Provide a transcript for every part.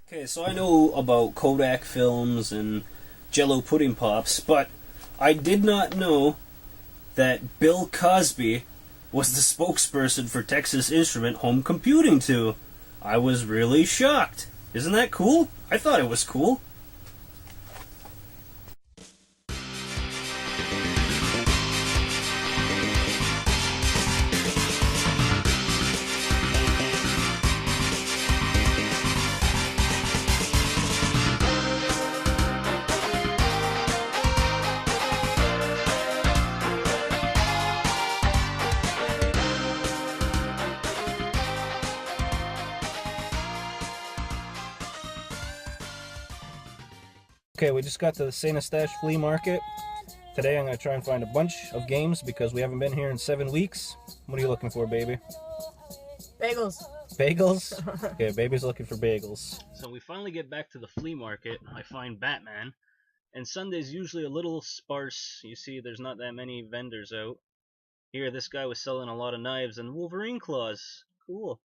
Okay, so I know about Kodak films and Jello pudding pops, but I did not know that Bill Cosby was the spokesperson for Texas Instrument Home Computing 2. I was really shocked. Isn't that cool? I thought it was cool. Okay, we just got to the St. Eustache flea market. Today I'm going to try and find a bunch of games because we haven't been here in 7 weeks. What are you looking for, baby? Bagels. Bagels? Okay, baby's looking for bagels. So we finally get back to the flea market. I find Batman. And Sunday's usually a little sparse. You see, there's not that many vendors out. Here, this guy was selling a lot of knives and Wolverine claws. Cool.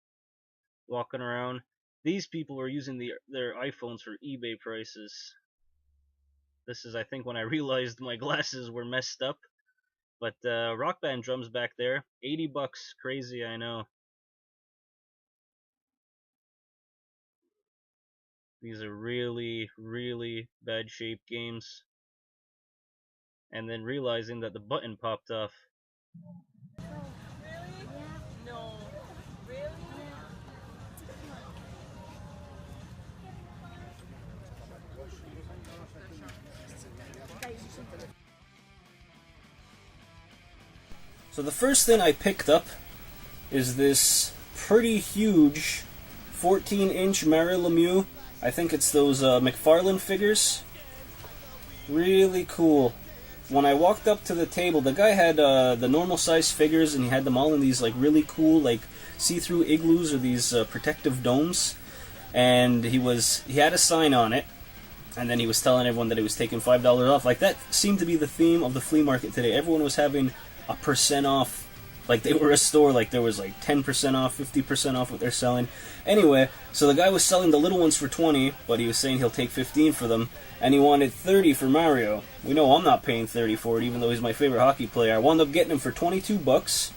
Walking around. These people were using their iPhones for eBay prices. This is, I think, when I realized my glasses were messed up. But Rock Band drums back there. $80. Crazy, I know. These are really, really bad shaped games. And then realizing that the button popped off. Really? No. Really? So the first thing I picked up is this pretty huge 14-inch Mario Lemieux. I think it's those McFarlane figures. Really cool. When I walked up to the table, the guy had the normal size figures, and he had them all in these like really cool like see-through igloos or these protective domes. And he had a sign on it, and then he was telling everyone that he was taking $5 off. Like that seemed to be the theme of the flea market today. Everyone was having a percent off, like they were a store, like there was like 10% off, 50% off what they're selling. Anyway, so the guy was selling the little ones for 20, but he was saying he'll take 15 for them, and he wanted 30 for Mario. We know I'm not paying 30 for it, even though he's my favorite hockey player. I wound up getting him for $22.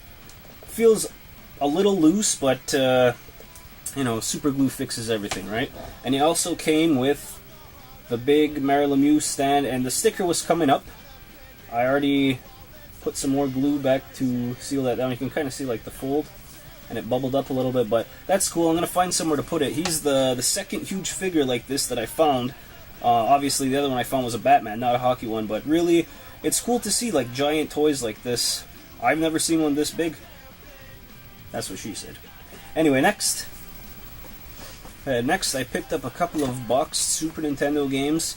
Feels a little loose, but you know, super glue fixes everything, right? And he also came with the big Mario Lemieux stand, and the sticker was coming up. I already put some more glue back to seal that down. You can kind of see like the fold, and it bubbled up a little bit, but that's cool. I'm going to find somewhere to put it. He's the second huge figure like this that I found. Obviously the other one I found was a Batman, not a hockey one, but really it's cool to see like giant toys like this. I've never seen one this big. That's what she said. Anyway, next I picked up a couple of boxed Super Nintendo games.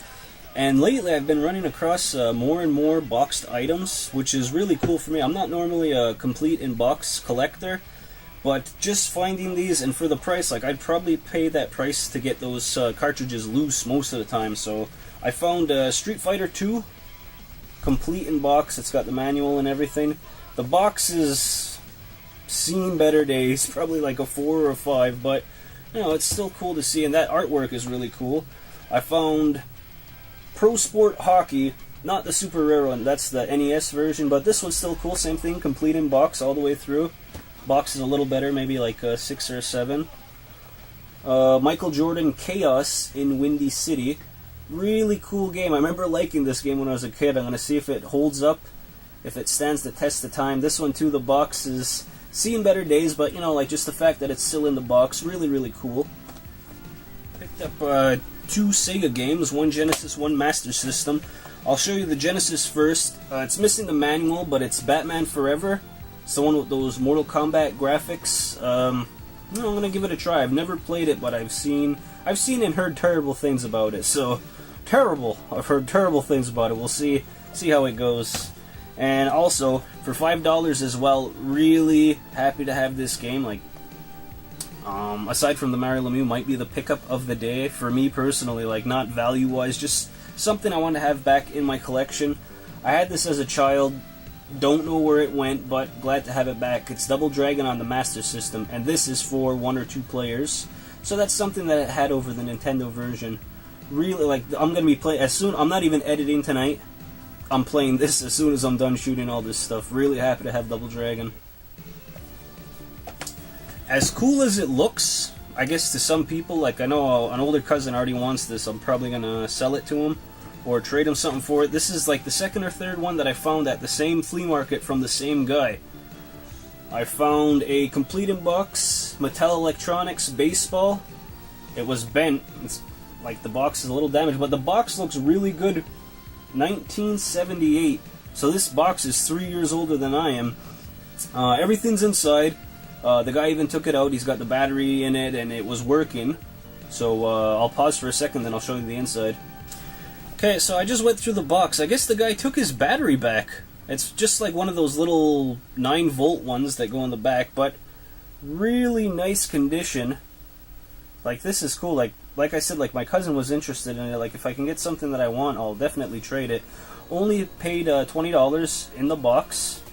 And lately I've been running across more and more boxed items, which is really cool for me. I'm not normally a complete in-box collector, but just finding these, and for the price, like I'd probably pay that price to get those cartridges loose most of the time. So I found Street Fighter 2, complete in box. It's got the manual and everything. The box is seen better days, probably like a 4 or a 5, but you know, it's still cool to see, and that artwork is really cool. I found Pro Sport Hockey, not the super rare one, that's the NES version, but this one's still cool, same thing, complete in box all the way through. Box is a little better, maybe like a 6 or a 7. Michael Jordan Chaos in Windy City. Really cool game. I remember liking this game when I was a kid. I'm going to see if it holds up, if it stands the test of time. This one too, the box is seeing better days, but you know, like just the fact that it's still in the box, really, really cool. Picked up 2 Sega games, one Genesis, one Master System. I'll show you the Genesis first. It's missing the manual, but it's Batman Forever. It's the one with those Mortal Kombat graphics. I'm gonna give it a try. I've never played it, but I've seen and heard terrible things about it. So terrible. I've heard terrible things about it. We'll see how it goes. And also for $5 as well. Really happy to have this game. Like, aside from the Mario Lemieux, might be the pickup of the day for me personally, like not value-wise, just something I want to have back in my collection. I had this as a child, don't know where it went, but glad to have it back. It's Double Dragon on the Master System, and this is for 1 or 2 players. So that's something that it had over the Nintendo version. Really, like, I'm gonna be playing as soon. I'm not even editing tonight. I'm playing this as soon as I'm done shooting all this stuff. Really happy to have Double Dragon. As cool as it looks, I guess to some people, like I know an older cousin already wants this. I'm probably gonna sell it to him or trade him something for it. This is like the second or third one that I found at the same flea market from the same guy. I found a complete in box Mattel Electronics baseball. It was bent. It's like the box is a little damaged, but the box looks really good. 1978. So this box is 3 years older than I am. Everything's inside. The guy even took it out. He's got the battery in it, and it was working. So I'll pause for a second, then I'll show you the inside. Okay, so I just went through the box. I guess the guy took his battery back. It's just like one of those little 9-volt ones that go in the back, but really nice condition. Like, this is cool. Like I said, like, my cousin was interested in it. Like, if I can get something that I want, I'll definitely trade it. Only paid $20 in the box.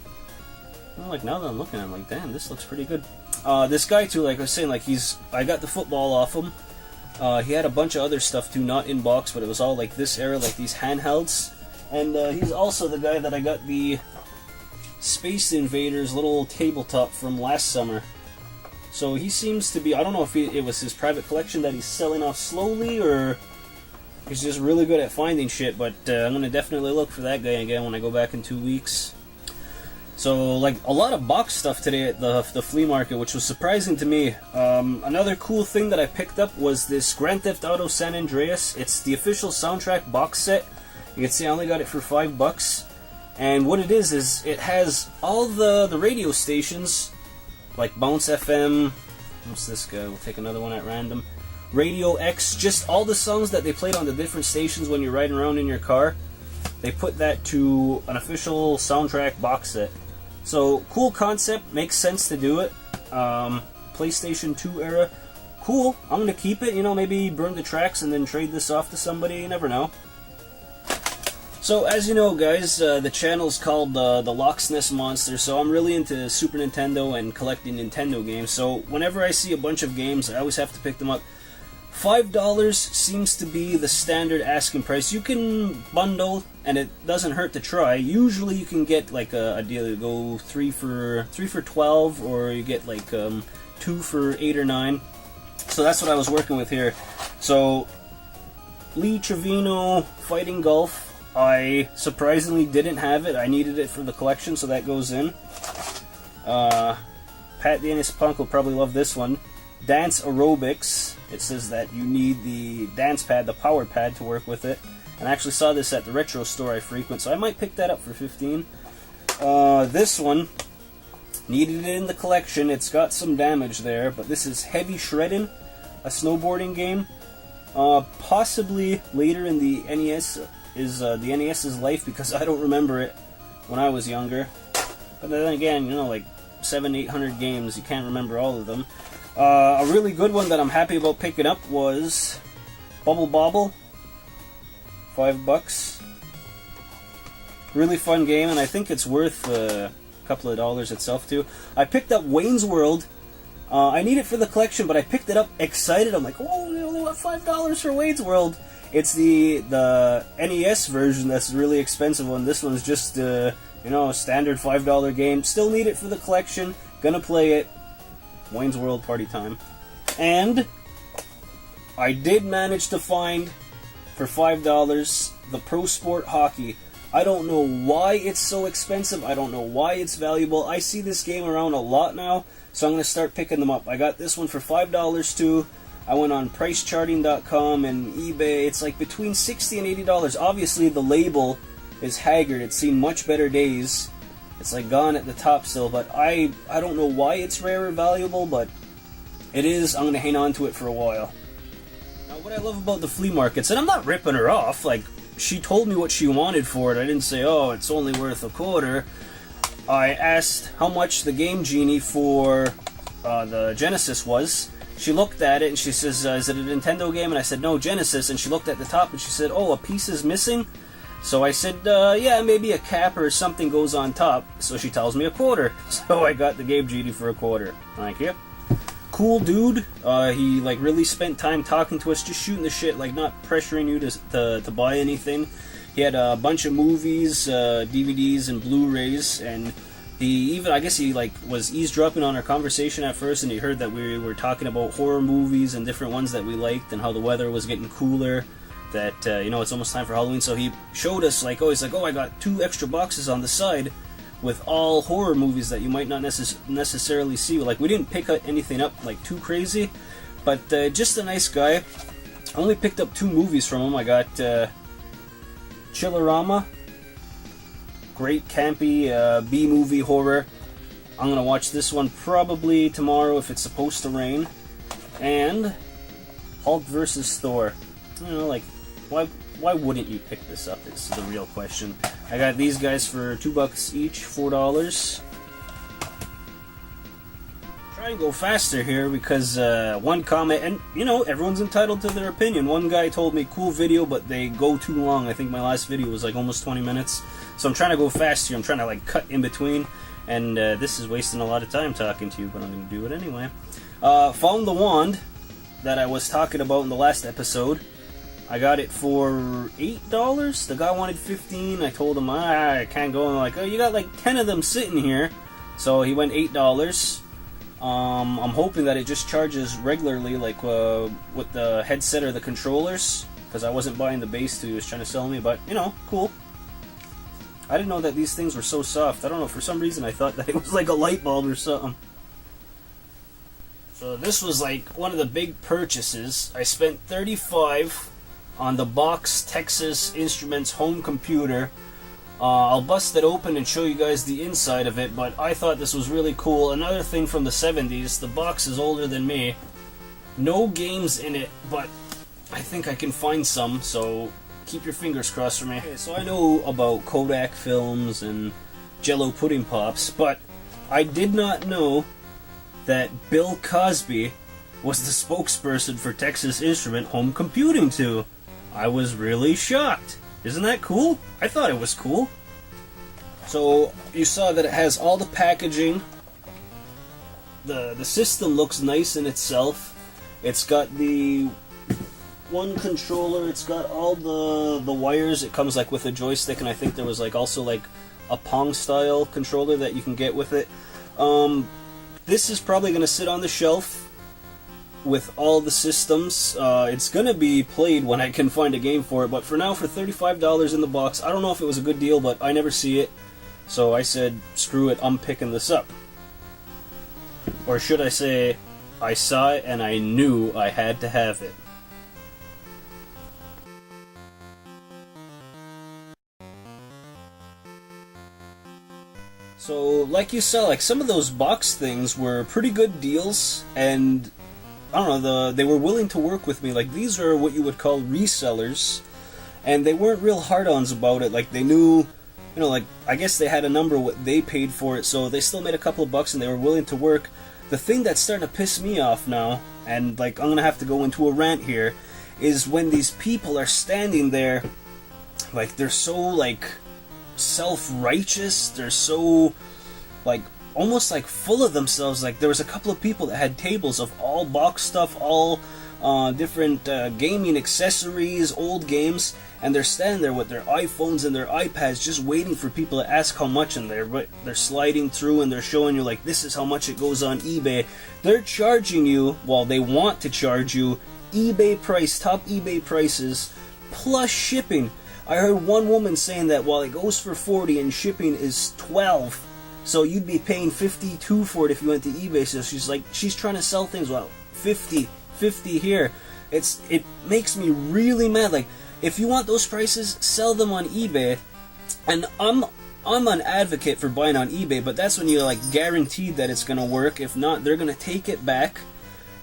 Well, like, now that I'm looking at it, I'm like, damn, this looks pretty good. This guy, too, like I was saying, like, I got the football off him. He had a bunch of other stuff, too, not in box, but it was all, like, this era, like, these handhelds. And he's also the guy that I got the Space Invaders little tabletop from last summer. So he seems to be, I don't know if it was his private collection that he's selling off slowly, or he's just really good at finding shit, but I'm going to definitely look for that guy again when I go back in 2 weeks. So, like, a lot of box stuff today at the flea market, which was surprising to me. Another cool thing that I picked up was this Grand Theft Auto San Andreas. It's the official soundtrack box set. You can see I only got it for $5. And what it is it has all the radio stations, like Bounce FM, what's this guy? We'll take another one at random. Radio X, just all the songs that they played on the different stations when you're riding around in your car. They put that to an official soundtrack box set. So, cool concept, makes sense to do it. PlayStation 2 era, cool. I'm going to keep it, you know, maybe burn the tracks and then trade this off to somebody, you never know. So, as you know, guys, the channel's called the Loch SNES Monster, so I'm really into Super Nintendo and collecting Nintendo games. So, whenever I see a bunch of games, I always have to pick them up. $5 seems to be the standard asking price. You can bundle, and it doesn't hurt to try. Usually, you can get like a deal. You go 3 for $12, or you get like 2 for $8 or $9. So that's what I was working with here. So, Lee Trevino Fighting Golf. I surprisingly didn't have it. I needed it for the collection, so that goes in. Pat Dennis Punk will probably love this one. Dance Aerobics. It says that you need the dance pad, the power pad, to work with it. And I actually saw this at the retro store I frequent, so I might pick that up for $15. This one, needed it in the collection. It's got some damage there, but this is Heavy Shreddin', a snowboarding game. Possibly later in the NES is the NES's life, because I don't remember it when I was younger. But then again, you know, like 700-800 games, you can't remember all of them. A really good one that I'm happy about picking up was Bobble. $5. Really fun game, and I think it's worth a couple of dollars itself too. I picked up Wayne's World. I need it for the collection, but I picked it up excited. I'm like, oh, they only want $5 for Wayne's World. It's the NES version that's really expensive one. This one's just you know, a standard $5 game. Still need it for the collection. Gonna play it. Wayne's World party time. And I did manage to find for $5 the Pro Sport Hockey. I don't know why it's so expensive. I don't know why it's valuable. I see this game around a lot now, so I'm going to start picking them up. I got this one for $5 too. I went on pricecharting.com and eBay. It's like between $60 and $80. Obviously, the label is haggard. It's seen much better days. It's like gone at the top still, but I don't know why it's rare or valuable, but it is. I'm going to hang on to it for a while. Now, what I love about the flea markets, and I'm not ripping her off, like, she told me what she wanted for it. I didn't say, oh, it's only worth $0.25. I asked how much the Game Genie for the Genesis was. She looked at it and she says, is it a Nintendo game? And I said, no, Genesis. And she looked at the top and she said, oh, a piece is missing? So I said, yeah, maybe a cap or something goes on top. So she tells me $0.25. So I got the Game Genie for $0.25. Thank you. cool dude. He like really spent time talking to us, just shooting the shit, like not pressuring you to buy anything. He had a bunch of movies, DVDs, and Blu-rays, and he even, I guess he like was eavesdropping on our conversation at first, and he heard that we were talking about horror movies and different ones that we liked, and how the weather was getting cooler. That you know, it's almost time for Halloween, so he showed us like, oh, he's like, oh, I got 2 extra boxes on the side with all horror movies that you might not necessarily see. Like, we didn't pick anything up like too crazy, but just a nice guy. I only picked up 2 movies from him. I got Chillerama, great campy B-movie horror. I'm gonna watch this one probably tomorrow if it's supposed to rain. And Hulk vs. Thor. You know, like, why wouldn't you pick this up is the real question. I got these guys for $2 each, $4. Try and go faster here because one comment, and you know, everyone's entitled to their opinion. One guy told me, cool video, but they go too long. I think my last video was like almost 20 minutes. So I'm trying to go fast here. I'm trying to like cut in between. And this is wasting a lot of time talking to you, but I'm going to do it anyway. Found the wand that I was talking about in the last episode. I got it for $8. The guy wanted $15. I told him I can't go. And like, oh, you got like 10 of them sitting here. So he went $8. I'm hoping that it just charges regularly, like with the headset or the controllers, because I wasn't buying the base too. He was trying to sell me, but you know, cool. I didn't know that these things were so soft. I don't know, for some reason I thought that it was like a light bulb or something. So this was like one of the big purchases. I spent $35 on the Box Texas Instruments home computer. I'll bust it open and show you guys the inside of it, but I thought this was really cool. Another thing from the 70s, the box is older than me. No games in it, but I think I can find some, so keep your fingers crossed for me. Okay, so I know about Kodak films and Jello pudding pops, but I did not know that Bill Cosby was the spokesperson for Texas Instrument Home Computing 2. I was really shocked. Isn't that cool? I thought it was cool. So you saw that it has all the packaging. The system looks nice in itself. It's got the one controller. It's got all the wires. It comes like with a joystick, and I think there was like also like a Pong style controller that you can get with it. This is probably going to sit on the shelf with all the systems. It's gonna be played when I can find a game for it, but for now, for $35 in the box, I don't know if it was a good deal, but I never see it, so I said, screw it, I'm picking this up. Or should I say, I saw it and I knew I had to have it. So, like you saw, like some of those box things were pretty good deals, and I don't know, they were willing to work with me. Like, these are what you would call resellers, and they weren't real hard-ons about it. Like, they knew, you know, like, I guess they had a number what they paid for it, so they still made a couple of bucks, and they were willing to work. The thing that's starting to piss me off now, and, like, I'm gonna have to go into a rant here, is when these people are standing there, like, they're so, like, self-righteous, they're so, like, almost like full of themselves. Like, there was a couple of people that had tables of all box stuff, all different gaming accessories, old games, and they're standing there with their iPhones and their iPads just waiting for people to ask how much, and they're sliding through and they're showing you like, this is how much it goes on eBay. They're charging you, well, they want to charge you eBay price, top eBay prices, plus shipping. I heard one woman saying that while it goes for $40 and shipping is $12, so you'd be paying $52 for it if you went to eBay. So she's like, she's trying to sell things, well, $50 here. It makes me really mad. Like, if you want those prices, sell them on eBay. And I'm an advocate for buying on eBay, but that's when you're like guaranteed that it's gonna work. If not, they're gonna take it back.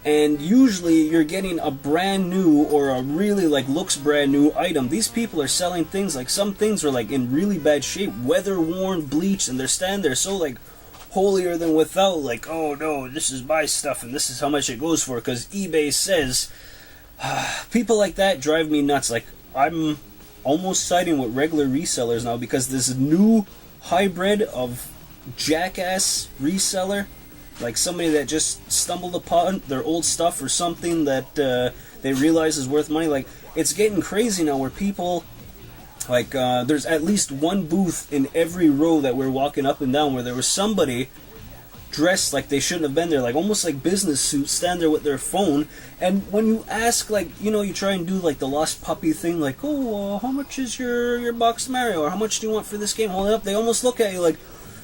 And usually you're getting a brand new or a really like looks brand new item. These people are selling things like, some things are like in really bad shape, weather worn, bleached, and they're standing there so like holier than without, like, oh no, this is my stuff and this is how much it goes for because eBay says. People like that drive me nuts. Like, I'm almost siding with regular resellers now because this new hybrid of jackass reseller like somebody that just stumbled upon their old stuff or something that they realize is worth money. Like, it's getting crazy now where people, like, there's at least one booth in every row that we're walking up and down where there was somebody dressed like they shouldn't have been there, like almost like business suits, stand there with their phone. And when you ask, like, you know, you try and do like the lost puppy thing, like, oh, how much is your box Mario, or how much do you want for this game, hold it up, they almost look at you like,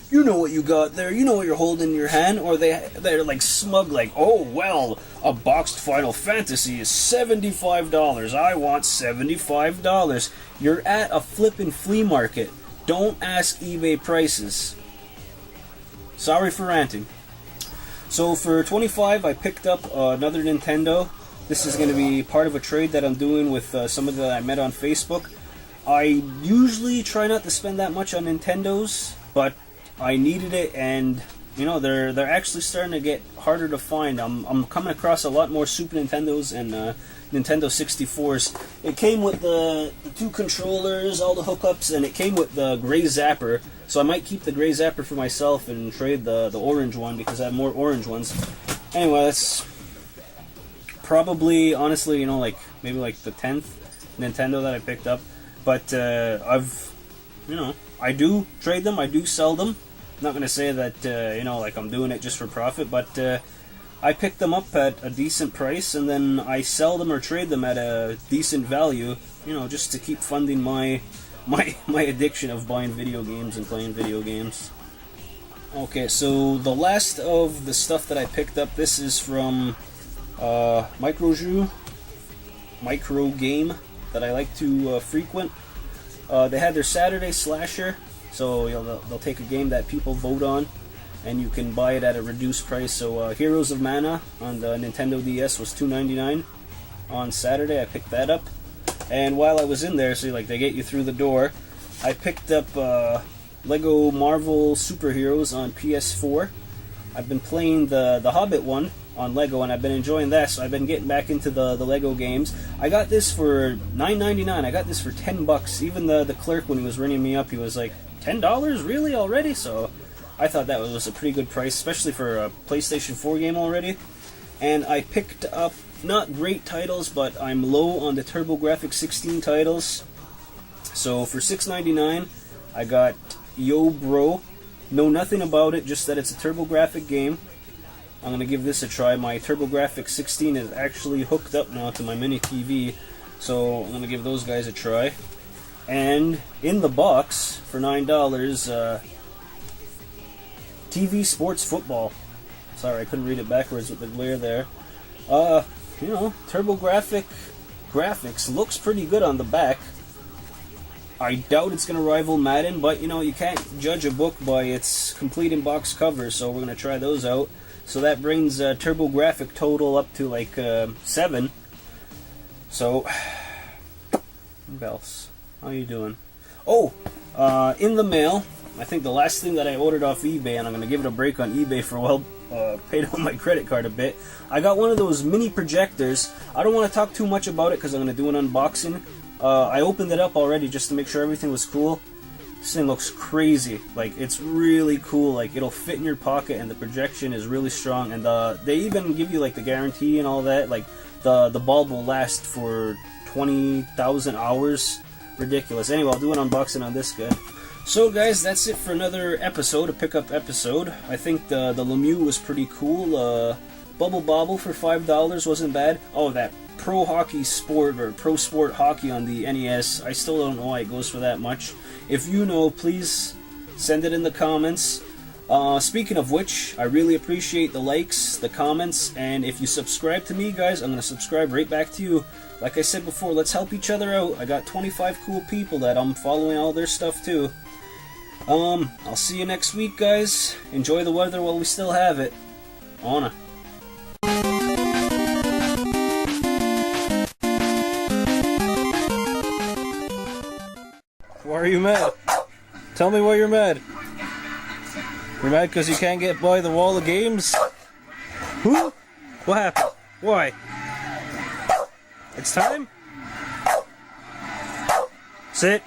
you know what you got there, you know what you're holding in your hand. Or they're like smug, like, oh well, a boxed Final Fantasy is $75, I want $75. You're at a flippin' flea market. Don't ask eBay prices. Sorry for ranting. So for 25, I picked up another Nintendo. This is going to be part of a trade that I'm doing with somebody that I met on Facebook. I usually try not to spend that much on Nintendos, but I needed it, and you know, they're actually starting to get harder to find. I'm coming across a lot more Super Nintendos and Nintendo 64s. It came with the 2 controllers, all the hookups, and it came with the gray zapper. So I might keep the gray zapper for myself and trade the orange one because I have more orange ones. Anyway, that's probably, honestly, you know, like maybe like the 10th Nintendo that I picked up. But you know, I do trade them, I do sell them. I'm not going to say that, you know, like I'm doing it just for profit, but I pick them up at a decent price and then I sell them or trade them at a decent value, you know, just to keep funding my addiction of buying video games and playing video games. Okay, so the last of the stuff that I picked up, this is from Micro Game that I like to frequent. They had their Saturday Slasher, so, you know, they'll take a game that people vote on and you can buy it at a reduced price. So Heroes of Mana on the Nintendo DS was $2.99 on Saturday. I picked that up. And while I was in there, so like they get you through the door, I picked up Lego Marvel Superheroes on PS4. I've been playing the Hobbit one on Lego, and I've been enjoying that, so I've been getting back into the Lego games. I got this for $9.99. I got this for $10. Even the clerk, when he was ringing me up, he was like, $10? Really? Already? So I thought that was a pretty good price, especially for a PlayStation 4 game already. And I picked up, not great titles, but I'm low on the TurboGrafx 16 titles. So for $6.99, I got Yo Bro. Know nothing about it, just that it's a TurboGrafx game. I'm going to give this a try. My TurboGrafx 16 is actually hooked up now to my mini TV, so I'm going to give those guys a try. And in the box, for $9, TV Sports Football. Sorry, I couldn't read it backwards with the glare there. You know, TurboGrafx graphics looks pretty good on the back. I doubt it's going to rival Madden, but you know, you can't judge a book by its complete in-box cover, so we're going to try those out. So that brings TurboGrafx total up to like 7. So, what else? How you doing? Oh, in the mail, I think the last thing that I ordered off eBay, and I'm going to give it a break on eBay for a while, paid on my credit card a bit. I got one of those mini projectors. I don't want to talk too much about it because I'm going to do an unboxing. I opened it up already just to make sure everything was cool. This thing looks crazy. Like, it's really cool. Like, it'll fit in your pocket, and the projection is really strong. And they even give you like the guarantee and all that. Like, the bulb will last for 20,000 hours. Ridiculous. Anyway, I'll do an unboxing on this guy. So guys, that's it for another episode, a pickup episode. I think the Lemieux was pretty cool. Bubble Bobble for $5 wasn't bad. Oh, that Pro Hockey Sport or Pro Sport Hockey on the NES, I still don't know why it goes for that much. If you know, please send it in the comments. Speaking of which, I really appreciate the likes, the comments, and if you subscribe to me, guys, I'm going to subscribe right back to you. Like I said before, let's help each other out. I got 25 cool people that I'm following all their stuff too. I'll see you next week, guys. Enjoy the weather while we still have it. Ona. Why are you mad? Tell me why you're mad. You're mad because you can't get by the wall of games? Who? What happened? Why? It's time? Sit.